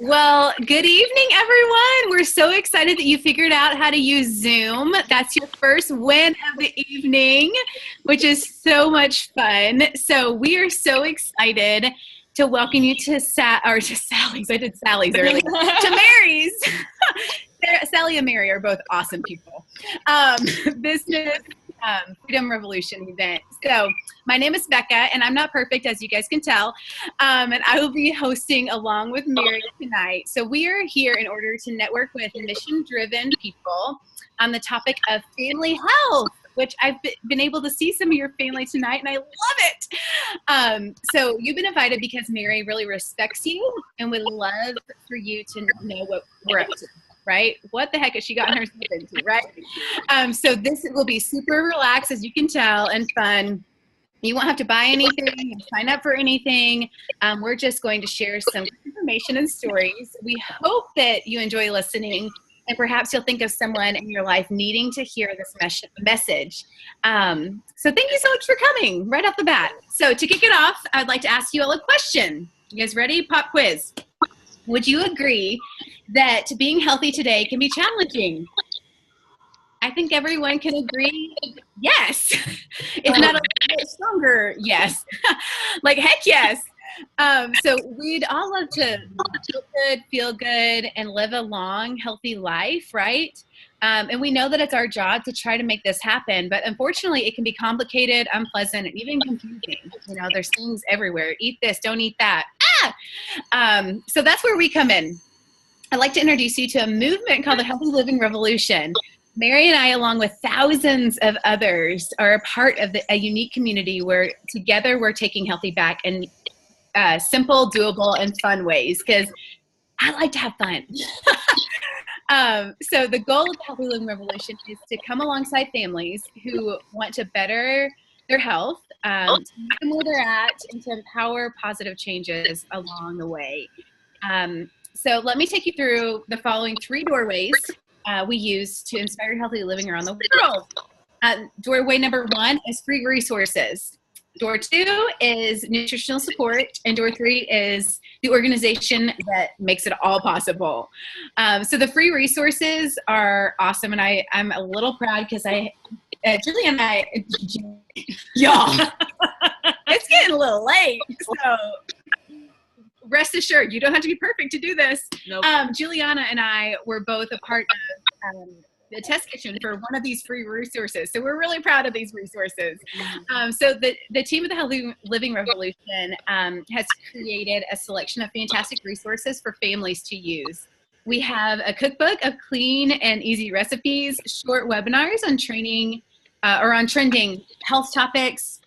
Well, good evening, everyone. We're so excited that you figured out how to use Zoom. That's your first win of the evening, which is so much fun. So we are so excited to welcome you to Sally's. I did Sally's earlier. To Mary's. Sally and Mary are both awesome people. Business Freedom Revolution event. So my name is Becca, and I'm not perfect, as you guys can tell. And I will be hosting along with Mary tonight. So we are here in order to network with mission-driven people on the topic of family health, which I've been able to see some of your family tonight, and I love it. So you've been invited because Mary really respects you and would love for you to know what we're up to. Right? What the heck has she gotten herself into, right? So this will be super relaxed, as you can tell, and fun. You won't have to buy anything, sign up for anything. We're just going to share some information and stories. We hope that you enjoy listening, and perhaps you'll think of someone in your life needing to hear this message. So thank you so much for coming right off the bat. So to kick it off, I'd like to ask you all a question. You guys ready? Pop quiz. Would you agree that being healthy today can be challenging? I think everyone can agree, yes. It's not a little bit stronger, yes. Like, heck yes. So we'd all love to feel good, and live a long, healthy life, right? And we know that it's our job to try to make this happen, but unfortunately it can be complicated, unpleasant, and even confusing. You know, there's things everywhere. Eat this, don't eat that. So that's where we come in. I'd like to introduce you to a movement called the Healthy Living Revolution. Mary and I, along with thousands of others, are a part of a unique community where together we're taking healthy back in simple, doable, and fun ways, because I like to have fun. So the goal of the Healthy Living Revolution is to come alongside families who want to better their health, to meet them where they're at, and to empower positive changes along the way. So let me take you through the following 3 doorways we use to inspire healthy living around the world. Doorway number 1 is free resources. Door 2 is nutritional support, and door 3 is the organization that makes it all possible. So the free resources are awesome, and I'm a little proud because Julie and I, y'all, it's getting a little late, so rest assured, you don't have to be perfect to do this. Nope. Juliana and I were both a part of the test kitchen for one of these free resources. So we're really proud of these resources. So the team of the Healthy Living Revolution has created a selection of fantastic resources for families to use. We have a cookbook of clean and easy recipes, short webinars on training or on trending health topics,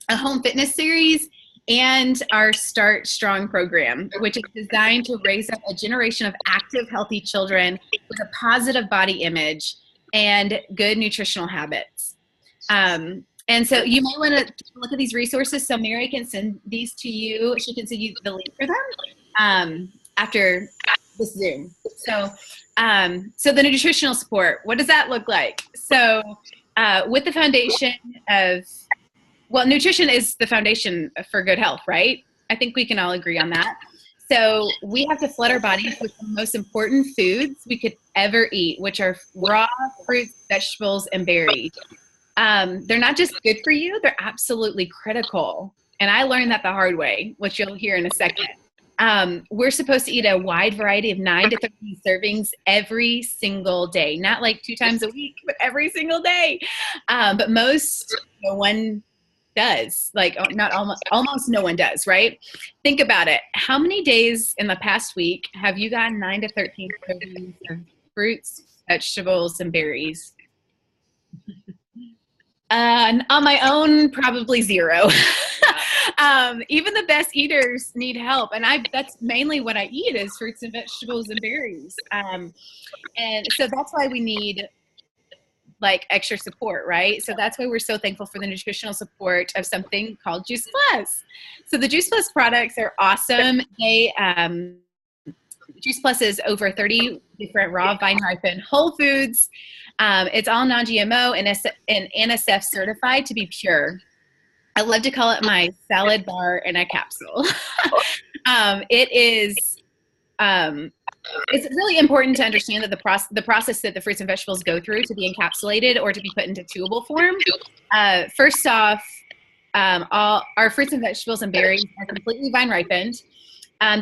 a home fitness series, and our Start Strong program, which is designed to raise up a generation of active, healthy children with a positive body image and good nutritional habits. And so you might want to look at these resources. So Mary can send these to you. She can send you the link for them after this Zoom. So, so the nutritional support, what does that look like? So with the foundation of, well, nutrition is the foundation for good health, right? I think we can all agree on that. So we have to flood our bodies with the most important foods we could ever eat, which are raw fruits, vegetables, and berries. They're not just good for you, they're absolutely critical. And I learned that the hard way, which you'll hear in a second. We're supposed to eat a wide variety of 9 to 13 servings every single day. Not like 2 times a week, but every single day. But most, no one does, like not almost no one does, right? Think about it. How many days in the past week have you gotten 9 to 13 servings of fruits, vegetables, and berries? On my own, probably 0. Even the best eaters need help, and that's mainly what I eat is fruits and vegetables and berries. And so that's why we need like extra support, right? So that's why we're so thankful for the nutritional support of something called Juice Plus. So the Juice Plus products are awesome. Juice Plus is over 30 different raw, vine-ripened whole foods. It's all non-GMO and NSF certified to be pure. I love to call it my salad bar in a capsule. It is It's really important to understand that the process that the fruits and vegetables go through to be encapsulated or to be put into chewable form. First off, all our fruits and vegetables and berries are completely vine ripened.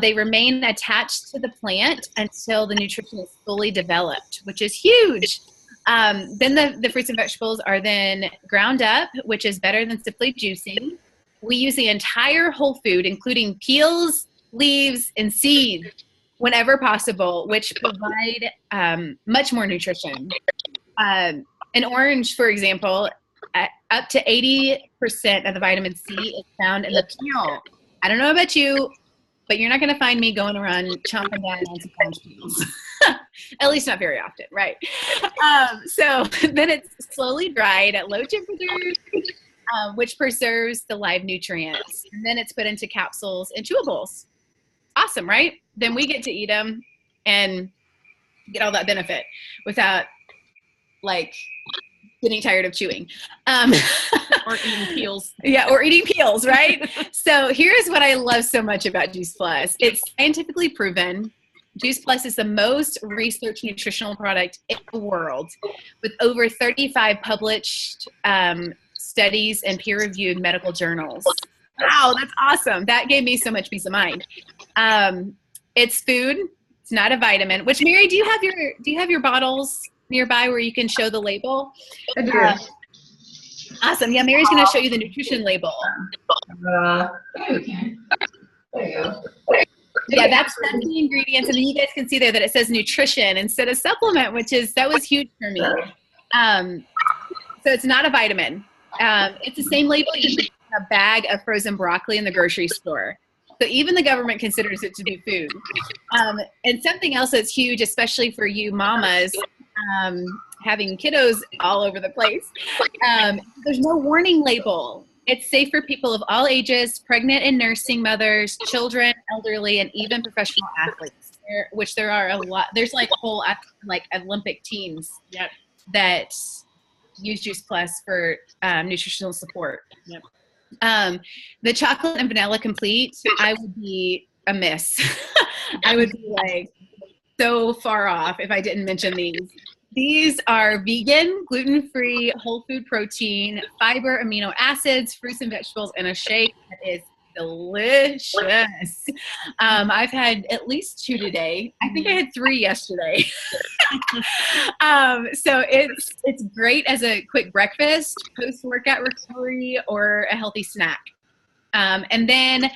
They remain attached to the plant until the nutrition is fully developed, which is huge. Then the fruits and vegetables are then ground up, which is better than simply juicing. We use the entire whole food, including peels, leaves, and seeds, whenever possible, which provide much more nutrition. An orange, for example, up to 80% of the vitamin C is found in the peel. I don't know about you, but you're not going to find me going around chomping down on some orange peels. At least not very often, right? So then it's slowly dried at low temperatures, which preserves the live nutrients. And then it's put into capsules and chewables. Awesome, right? Then we get to eat them and get all that benefit without like getting tired of chewing. Or eating peels. Yeah, or eating peels, right? So here's what I love so much about Juice Plus. It's scientifically proven. Juice Plus is the most researched nutritional product in the world, with over 35 published studies and peer-reviewed medical journals. Wow, that's awesome. That gave me so much peace of mind. It's food. It's not a vitamin. Which, Mary, do you have your bottles nearby where you can show the label? I do. Awesome. Yeah, Mary's going to show you the nutrition label. There you go. Yeah, that's the ingredients, and then you guys can see there that it says nutrition instead of supplement, that was huge for me. So it's not a vitamin. It's the same label you get in a bag of frozen broccoli in the grocery store. So even the government considers it to be food. And something else that's huge, especially for you mamas, having kiddos all over the place, there's no warning label. It's safe for people of all ages, pregnant and nursing mothers, children, elderly, and even professional athletes, which there are a lot. There's like whole Olympic teams that use Juice Plus for nutritional support. Yep. The chocolate and vanilla complete, I would be amiss. I would be like so far off if I didn't mention these. These are vegan, gluten-free, whole food protein, fiber, amino acids, fruits and vegetables, and a shake that is delicious. I've had at least 2 today. I think I had 3 yesterday. So it's great as a quick breakfast, post-workout recovery, or a healthy snack. And then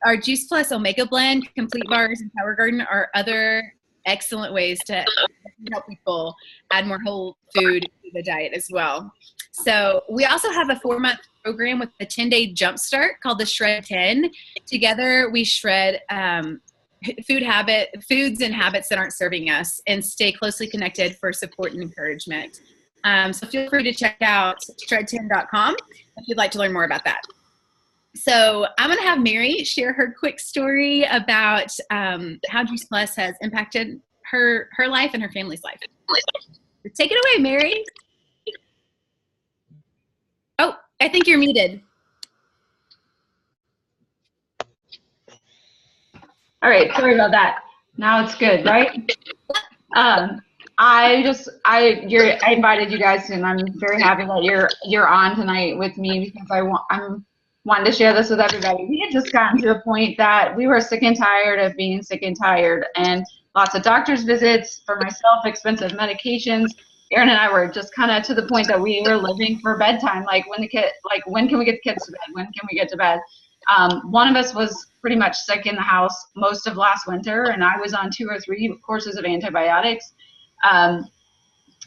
our Juice Plus Omega Blend, Complete Bars, and Power Garden are other excellent ways to help people add more whole food to the diet as well. So we also have a 4-month program with a 10-day jumpstart called the Shred 10. Together we shred foods and habits that aren't serving us and stay closely connected for support and encouragement. So feel free to check out shred10.com if you'd like to learn more about that. So I'm going to have Mary share her quick story about how Juice Plus has impacted her life and her family's life. Take it away, Mary. Oh, I think you're muted. All right, sorry about that. Now it's good, right? I invited you guys, and I'm very happy that you're on tonight with me because I'm wanting to share this with everybody. We had just gotten to a point that we were sick and tired of being sick and tired, and lots of doctor's visits for myself, expensive medications. Erin and I were just kind of to the point that we were living for bedtime. When can we get the kids to bed? When can we get to bed? One of us was pretty much sick in the house most of last winter, and I was on 2 or 3 courses of antibiotics.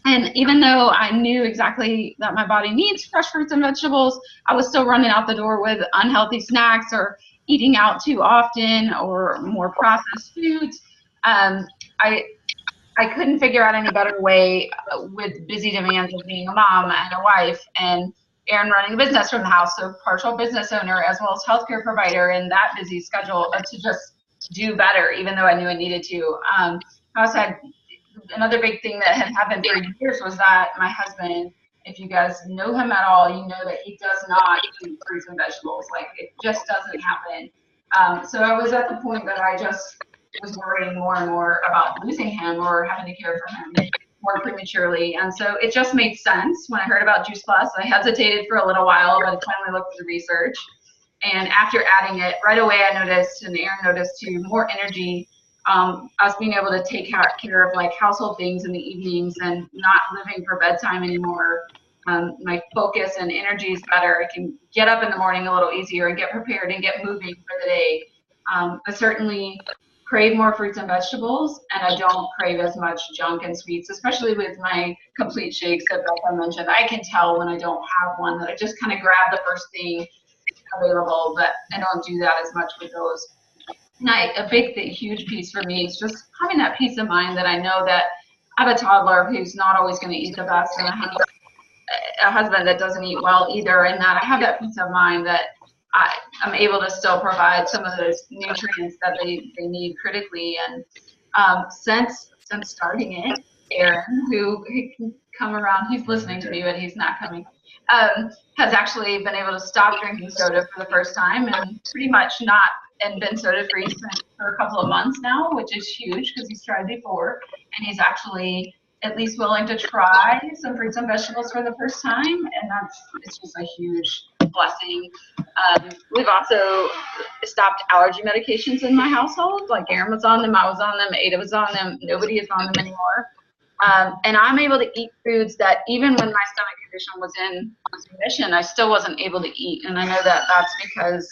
And even though I knew exactly that my body needs fresh fruits and vegetables, I was still running out the door with unhealthy snacks or eating out too often or more processed foods. I couldn't figure out any better way with busy demands of being a mom and a wife, and Erin running a business from the house, so partial business owner as well as healthcare provider, and that busy schedule to just do better, even though I knew I needed to. I also had another big thing that had happened for years was that my husband, if you guys know him at all, you know that he does not eat fruits and vegetables. Like, it just doesn't happen. So I was at the point that I just was worrying more and more about losing him or having to care for him more prematurely. And so it just made sense when I heard about Juice Plus. I hesitated for a little while, but I finally looked at the research. And after adding it, right away I noticed, and Aaron noticed too, more energy. Us being able to take care of like household things in the evenings and not living for bedtime anymore. My focus and energy is better. I can get up in the morning a little easier and get prepared and get moving for the day. I certainly crave more fruits and vegetables, and I don't crave as much junk and sweets, especially with my complete shakes that Becca mentioned. I can tell when I don't have one, that I just kind of grab the first thing available, but I don't do that as much with those. And a huge piece for me is just having that peace of mind that I know that I have a toddler who's not always going to eat the best, and I have a husband that doesn't eat well either, and that I have that peace of mind that I'm able to still provide some of those nutrients that they need critically. And since starting it, Aaron, who can come around, he's listening to me, but he's not coming, has actually been able to stop drinking soda for the first time and pretty much been soda free for a couple of months now, which is huge because he's tried before, and he's actually at least willing to try some fruits and vegetables for the first time, and it's just a huge blessing. We've also stopped allergy medications in my household. Like Aaron was on them, I was on them, Ada was on them, nobody is on them anymore. And I'm able to eat foods that even when my stomach condition was in remission, I still wasn't able to eat. And I know that that's because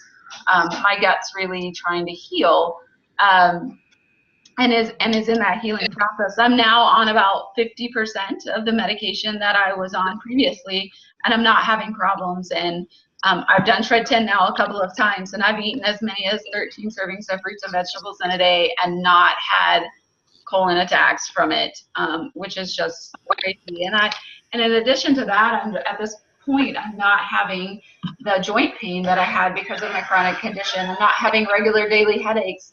my gut's really trying to heal. And is in that healing process. I'm now on about 50% of the medication that I was on previously, and I'm not having problems. And I've done Shred 10 now a couple of times, and I've eaten as many as 13 servings of fruits and vegetables in a day and not had colon attacks from it, which is just crazy. And in addition to that, at this point, I'm not having the joint pain that I had because of my chronic condition. I'm not having regular daily headaches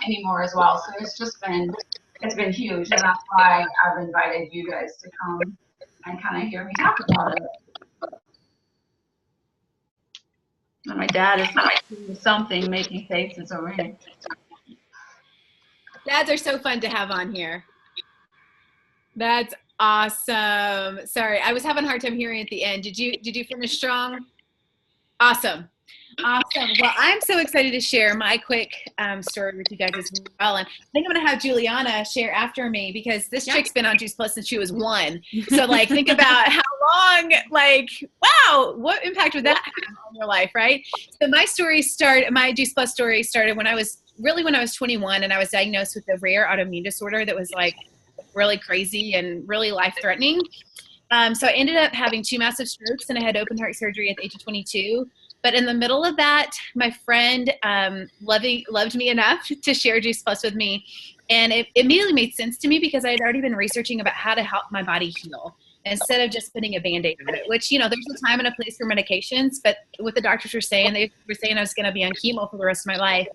anymore as well. So it's been huge, and that's why I've invited you guys to come and kind of hear me talk about it. And my dad is doing something, making faces over here. Dads are so fun to have on here. That's awesome. Sorry, I was having a hard time hearing at the end. Did you finish strong? Awesome. Awesome. Well, I'm so excited to share my quick story with you guys as well. And I think I'm going to have Juliana share after me because this chick's been on Juice Plus since she was 1. So, like, think about how long, like, wow, what impact would that have on your life, right? So my Juice Plus story started when I was 21 and I was diagnosed with a rare autoimmune disorder that was, like, really crazy and really life-threatening. So I ended up having 2 massive strokes, and I had open heart surgery at the age of 22. But in the middle of that, my friend loved me enough to share Juice Plus with me. And it immediately made sense to me because I had already been researching about how to help my body heal instead of just putting a Band-Aid on it, which, there's a time and a place for medications. But what the doctors were saying, they were saying I was going to be on chemo for the rest of my life.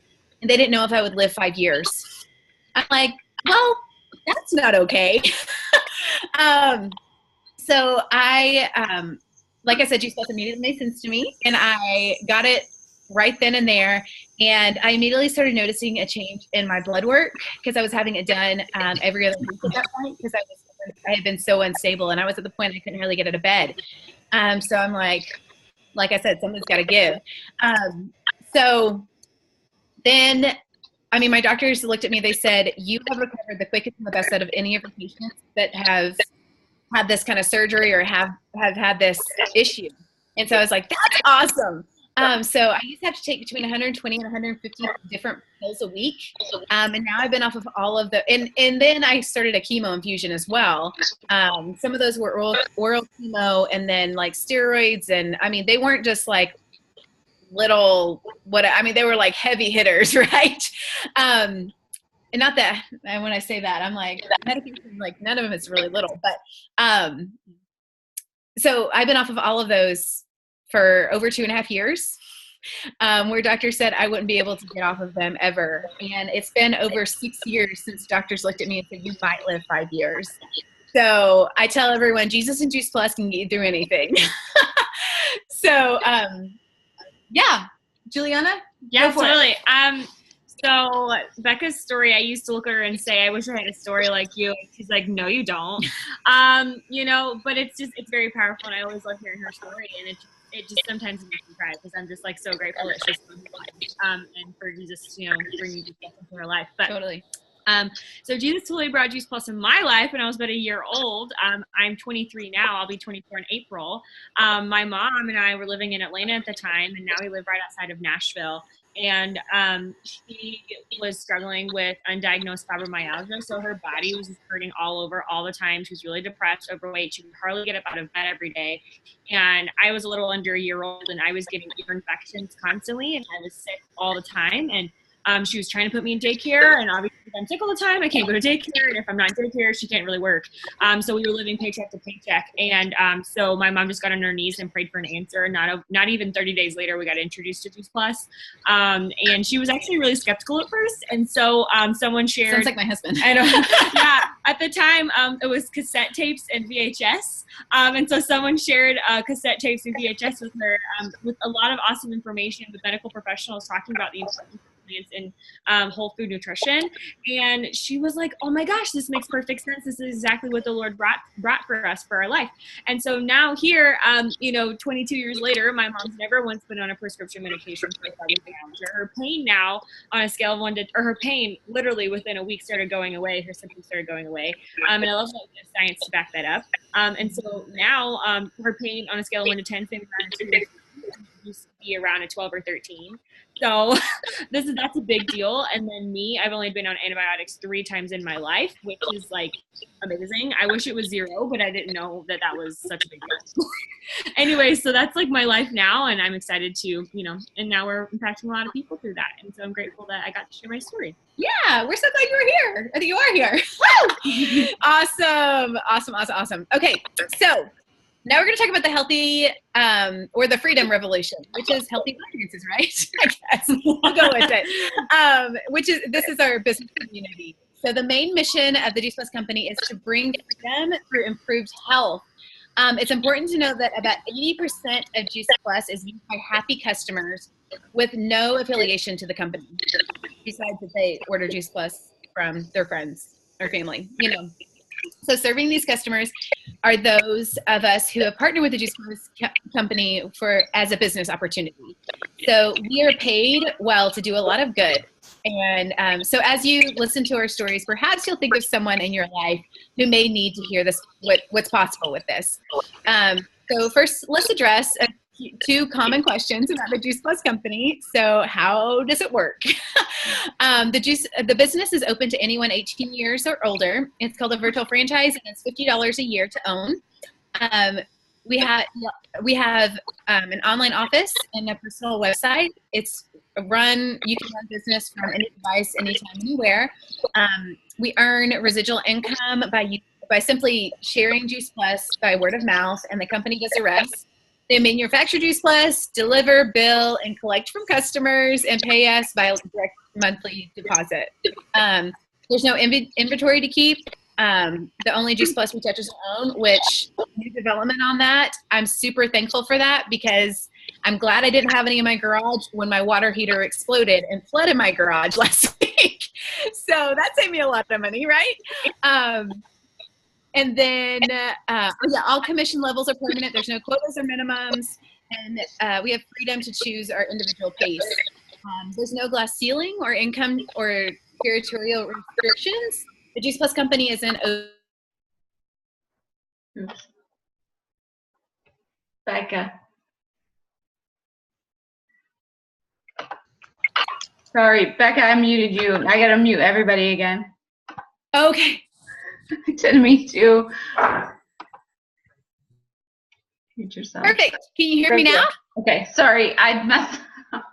And they didn't know if I would live 5 years. I'm like, well, that's not okay. So I, like I said, Juice Plus immediately made sense to me, and I got it right then and there. And I immediately started noticing a change in my blood work because I was having it done every other week at that point because I had been so unstable, and I was at the point I couldn't really get out of bed. So I'm like I said, something's got to give. So then, my doctors looked at me. They said, you have recovered the quickest and the best out of any of the patients that have had this kind of surgery or have had this issue. And so I was like, that's awesome. So I used to have to take between 120 and 150 different pills a week. And now I've been off of all of the, and then I started a chemo infusion as well. Some of those were oral chemo and then like steroids. And they weren't just like little, they were like heavy hitters, right? And not that, and when I say that, I'm like, medication, like none of them is really little, but, so I've been off of all of those for over 2.5 years, where doctors said I wouldn't be able to get off of them ever. And it's been over 6 years since doctors looked at me and said, you might live 5 years. So I tell everyone, Jesus and Juice Plus can get you through anything. So, yeah, Juliana? Yeah, totally. So Becca's story, I used to look at her and say, I wish I had a story like you. She's like, no, you don't. But it's very powerful, and I always love hearing her story, and it just sometimes makes me cry because I'm just like so grateful that she's alive, and for Jesus, bringing Jesus into her life. But Totally. So Jesus totally brought Juice Plus in my life when I was about a year old. I'm 23 now. I'll be 24 in April. My mom and I were living in Atlanta at the time, and now we live right outside of Nashville. And she was struggling with undiagnosed fibromyalgia, so her body was just hurting all over all the time. She was really depressed, overweight. She could hardly get up out of bed every day. And I was a little under a year old, and I was getting ear infections constantly, and I was sick all the time. And she was trying to put me in daycare, and obviously if I'm sick all the time, I can't go to daycare, and if I'm not in daycare, she can't really work. So we were living paycheck to paycheck, and so my mom just got on her knees and prayed for an answer. Not even 30 days later, we got introduced to Juice Plus, and she was actually really skeptical at first, and so someone shared. Sounds like my husband. I know. Yeah, at the time, it was cassette tapes and VHS, and so someone shared cassette tapes and VHS with her, with a lot of awesome information with medical professionals talking about the importance in whole food nutrition, and she was like, oh my gosh, this makes perfect sense. This is exactly what the Lord brought for us for our life. And so now here, 22 years later, my mom's never once been on a prescription medication for fibromyalgia. Her pain now, on a scale of 1 to, or her pain literally within a week started going away. Her symptoms started going away, and I love the science to back that up. And so now her pain on a scale of 1 to 10 used to be around a 12 or 13. So that's a big deal. And then me, I've only been on antibiotics 3 times in my life, which is like amazing. I wish it was 0, but I didn't know that was such a big deal. Anyway, so that's like my life now, and I'm excited to, and now we're impacting a lot of people through that. And so I'm grateful that I got to share my story. Yeah, we're so glad you were here. I think you are here. Woo! Awesome. Okay, so now we're going to talk about the healthy or the freedom revolution, which is healthy finances, right? I guess I'll go with it. This is our business community. So the main mission of the Juice Plus company is to bring freedom through improved health. It's important to know that about 80% of Juice Plus is used by happy customers with no affiliation to the company, besides that they order Juice Plus from their friends or family, So serving these customers are those of us who have partnered with the Juice Plus company as a business opportunity. So we are paid well to do a lot of good. And so as you listen to our stories, perhaps you'll think of someone in your life who may need to hear this, what's possible with this. So first, let's address 2 common questions about the Juice Plus company. So how does it work? The business is open to anyone 18 years or older. It's called a virtual franchise, and it's $50 a year to own. We have an online office and a personal website. You can run business from any device, anytime, anywhere. We earn residual income by simply sharing Juice Plus by word of mouth, and the company does the rest. They manufacture Juice Plus, deliver, bill, and collect from customers, and pay us by direct monthly deposit. There's no inventory to keep. The only Juice Plus we touch is our own, which new development on that. I'm super thankful for that because I'm glad I didn't have any in my garage when my water heater exploded and flooded my garage last week. So that saved me a lot of money, right? And then, all commission levels are permanent. There's no quotas or minimums. And we have freedom to choose our individual pace. There's no glass ceiling or income or territorial restrictions. The Juice Plus company is Becca. Sorry, Becca, I muted you. I gotta mute everybody again. Okay. I didn't mean to. Mute yourself. Perfect. Can you hear me now? Okay, sorry, I messed up.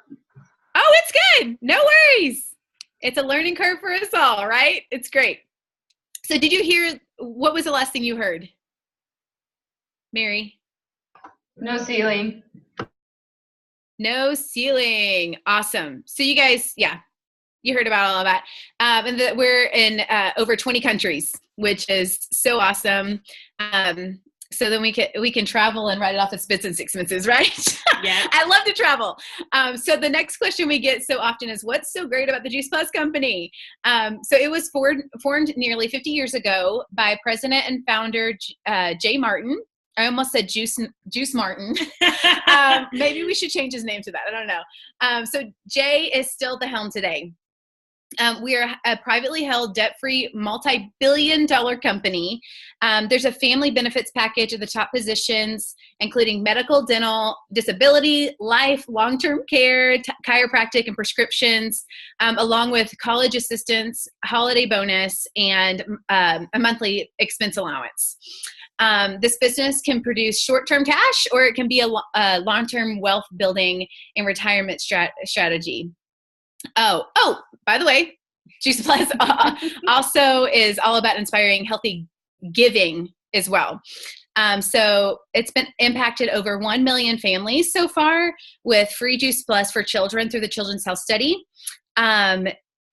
Oh, it's good. No worries. It's a learning curve for us all, right? It's great. So did you hear, what was the last thing you heard? Mary? No ceiling. No ceiling. Awesome. So you guys, you heard about all of that. And that we're in over 20 countries, which is so awesome. So then we can travel and write it off as bits and sixpences, right? Yeah. I love to travel. So the next question we get so often is, what's so great about the Juice Plus company? So it was formed nearly 50 years ago by president and founder Jay Martin. I almost said Juice Martin. Maybe we should change his name to that. I don't know. So Jay is still at the helm today. We are a privately held, debt-free, multi-billion-dollar company. There's a family benefits package at the top positions, including medical, dental, disability, life, long-term care, chiropractic, and prescriptions, along with college assistance, holiday bonus, and a monthly expense allowance. This business can produce short-term cash, or it can be a long-term wealth building and retirement strategy. Oh, by the way, Juice Plus also is all about inspiring healthy giving as well. So it's been impacted over 1 million families so far with free Juice Plus for children through the Children's Health Study.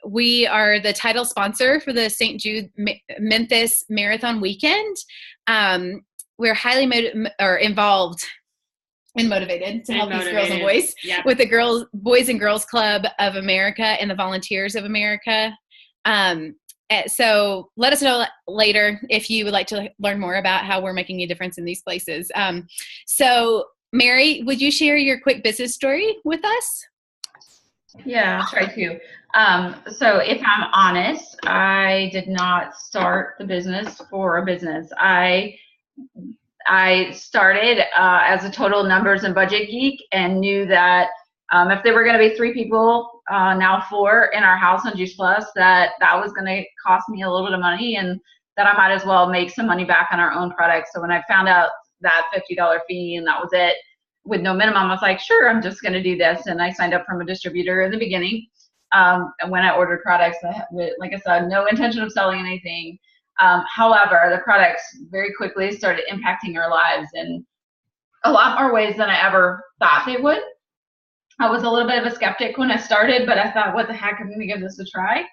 We are the title sponsor for the St. Jude Memphis Marathon Weekend. We're highly involved and motivated to help these girls and boys with the Boys and Girls Club of America and the Volunteers of America. So let us know later if you would like to learn more about how we're making a difference in these places. So Mary, would you share your quick business story with us? Yeah, I'll try to. So if I'm honest, I did not start the business for a business. I started as a total numbers and budget geek and knew that if there were going to be 3 people, now 4 in our house on Juice Plus, that was going to cost me a little bit of money and that I might as well make some money back on our own products. So when I found out that $50 fee and that was it with no minimum, I was like, sure, I'm just going to do this. And I signed up from a distributor in the beginning. And when I ordered products, like I said, no intention of selling anything. However, the products very quickly started impacting our lives in a lot more ways than I ever thought they would. I was a little bit of a skeptic when I started, but I thought, what the heck, I'm going to give this a try.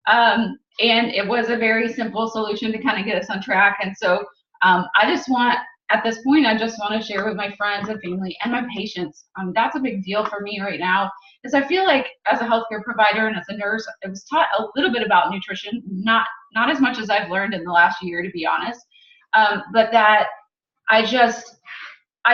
And it was a very simple solution to kind of get us on track. And so at this point, I just want to share with my friends and family and my patients. That's a big deal for me right now, is I feel like as a healthcare provider and as a nurse, I was taught a little bit about nutrition, not as much as I've learned in the last year, to be honest, but that I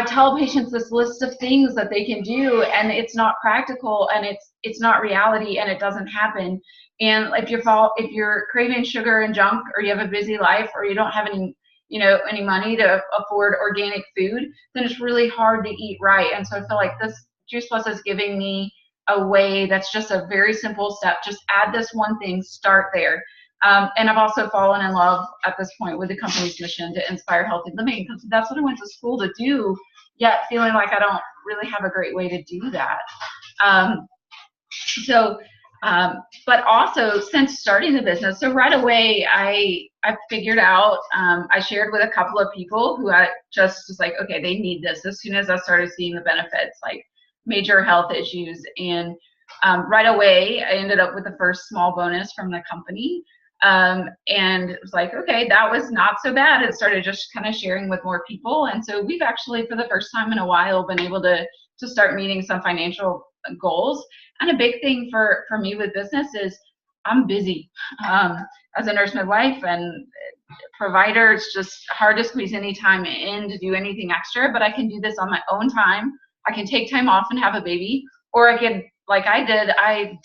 tell patients this list of things that they can do, and it's not practical, and it's not reality, and it doesn't happen. And if you're craving sugar and junk, or you have a busy life, or you don't have any money to afford organic food, then it's really hard to eat right. And so I feel like this Juice Plus is giving me a way that's just a very simple step. Just add this one thing, start there. And I've also fallen in love at this point with the company's mission to inspire healthy living, because that's what I went to school to do, yet feeling like I don't really have a great way to do that. But also since starting the business, so right away I figured out, I shared with a couple of people who I just was like, okay, they need this. As soon as I started seeing the benefits, like major health issues, and right away I ended up with the first small bonus from the company. And it was like, okay, that was not so bad. It started just kind of sharing with more people. And so we've actually, for the first time in a while, been able to start meeting some financial goals. And a big thing for me with business is I'm busy. As a nurse midwife and provider, it's just hard to squeeze any time in to do anything extra, but I can do this on my own time. I can take time off and have a baby, or I can, like I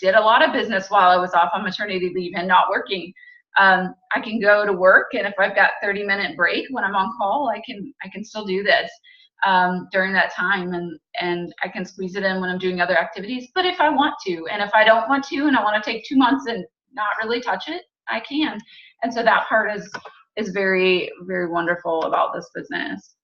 did a lot of business while I was off on maternity leave and not working. I can go to work, and if I've got 30-minute break when I'm on call, I can still do this during that time, and I can squeeze it in when I'm doing other activities. But if I want to, and if I don't want to, and I want to take 2 months and not really touch it, I can. And so that part is very, very wonderful about this business.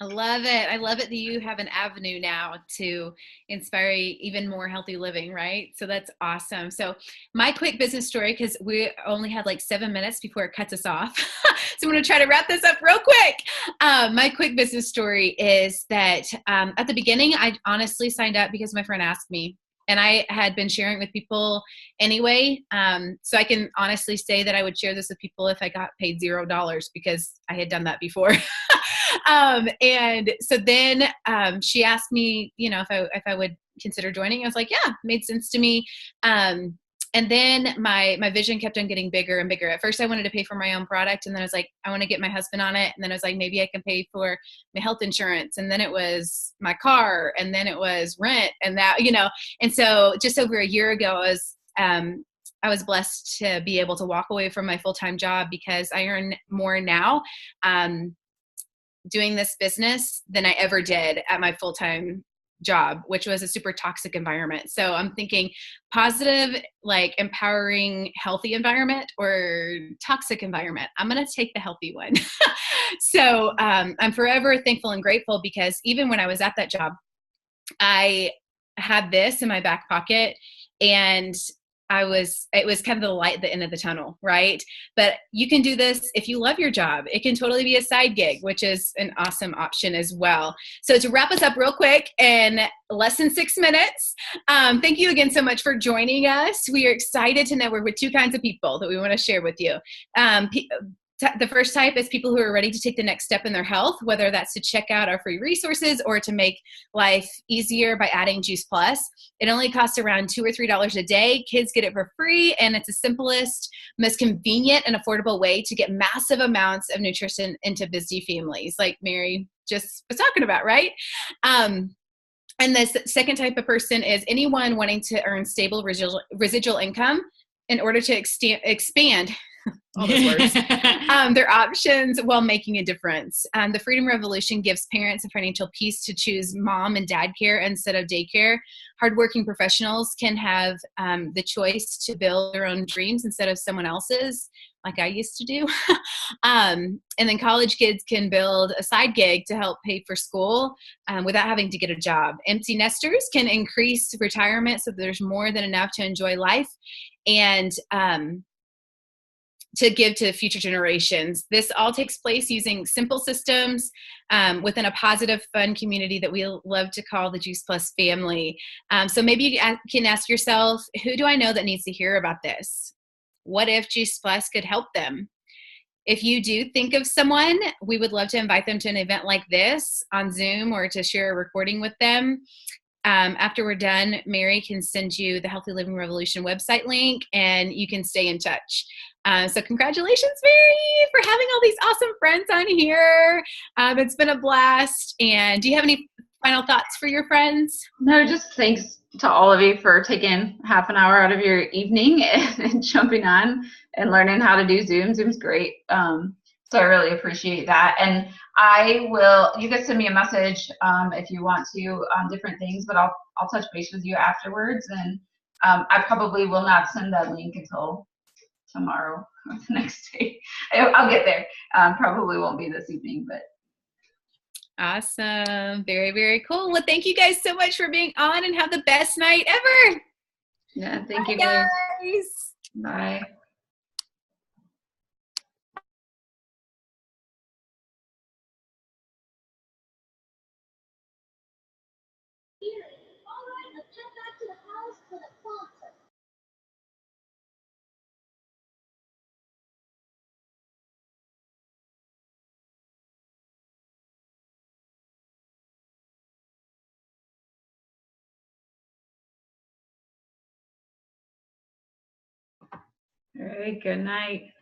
I love it. I love it that you have an avenue now to inspire even more healthy living, right? So that's awesome. So my quick business story, because we only had like 7 minutes before it cuts us off. So I'm going to try to wrap this up real quick. My quick business story is that at the beginning, I honestly signed up because my friend asked me. And I had been sharing with people anyway. So I can honestly say that I would share this with people if I got paid $0 because I had done that before. And so then she asked me, if I would consider joining. I was like, yeah, made sense to me. And then my vision kept on getting bigger and bigger. At first I wanted to pay for my own product, and then I was like, I want to get my husband on it. And then I was like, maybe I can pay for my health insurance. And then it was my car, and then it was rent, and that, and so just over a year ago, I was blessed to be able to walk away from my full-time job because I earn more now doing this business than I ever did at my full-time job, which was a super toxic environment. So I'm thinking positive, like empowering, healthy environment or toxic environment. I'm going to take the healthy one. So I'm forever thankful and grateful because even when I was at that job, I had this in my back pocket, and it was kind of the light at the end of the tunnel, right? But you can do this if you love your job. It can totally be a side gig, which is an awesome option as well. So to wrap us up real quick in less than 6 minutes, thank you again so much for joining us. We are excited to network with two kinds of people that we want to share with you. The first type is people who are ready to take the next step in their health, whether that's to check out our free resources or to make life easier by adding Juice Plus. It only costs around $2 or $3 a day. Kids get it for free, and it's the simplest, most convenient, and affordable way to get massive amounts of nutrition into busy families, like Mary just was talking about, right? And the second type of person is anyone wanting to earn stable residual income in order to expand all those words, their options while making a difference. The Freedom Revolution gives parents a financial peace to choose mom and dad care instead of daycare. Hardworking professionals can have the choice to build their own dreams instead of someone else's, like I used to do. And then college kids can build a side gig to help pay for school without having to get a job. Empty nesters can increase retirement so there's more than enough to enjoy life and to give to future generations. This all takes place using simple systems within a positive, fun community that we love to call the Juice Plus family. So maybe you can ask yourself, who do I know that needs to hear about this? What if Juice Plus could help them? If you do think of someone, we would love to invite them to an event like this on Zoom or to share a recording with them. After we're done, Mary can send you the Healthy Living Revolution website link, and you can stay in touch. So congratulations, Mary, for having all these awesome friends on here. It's been a blast. And do you have any final thoughts for your friends? No, just thanks to all of you for taking half an hour out of your evening and jumping on and learning how to do Zoom. Zoom's great. So I really appreciate that. And you can send me a message if you want to on different things, but I'll touch base with you afterwards. And I probably will not send that link until tomorrow or the next day. I'll get there. Probably won't be this evening, but. Awesome. Very, very cool. Well, thank you guys so much for being on, and have the best night ever. Yeah, thank you guys. Bye. All right, good night.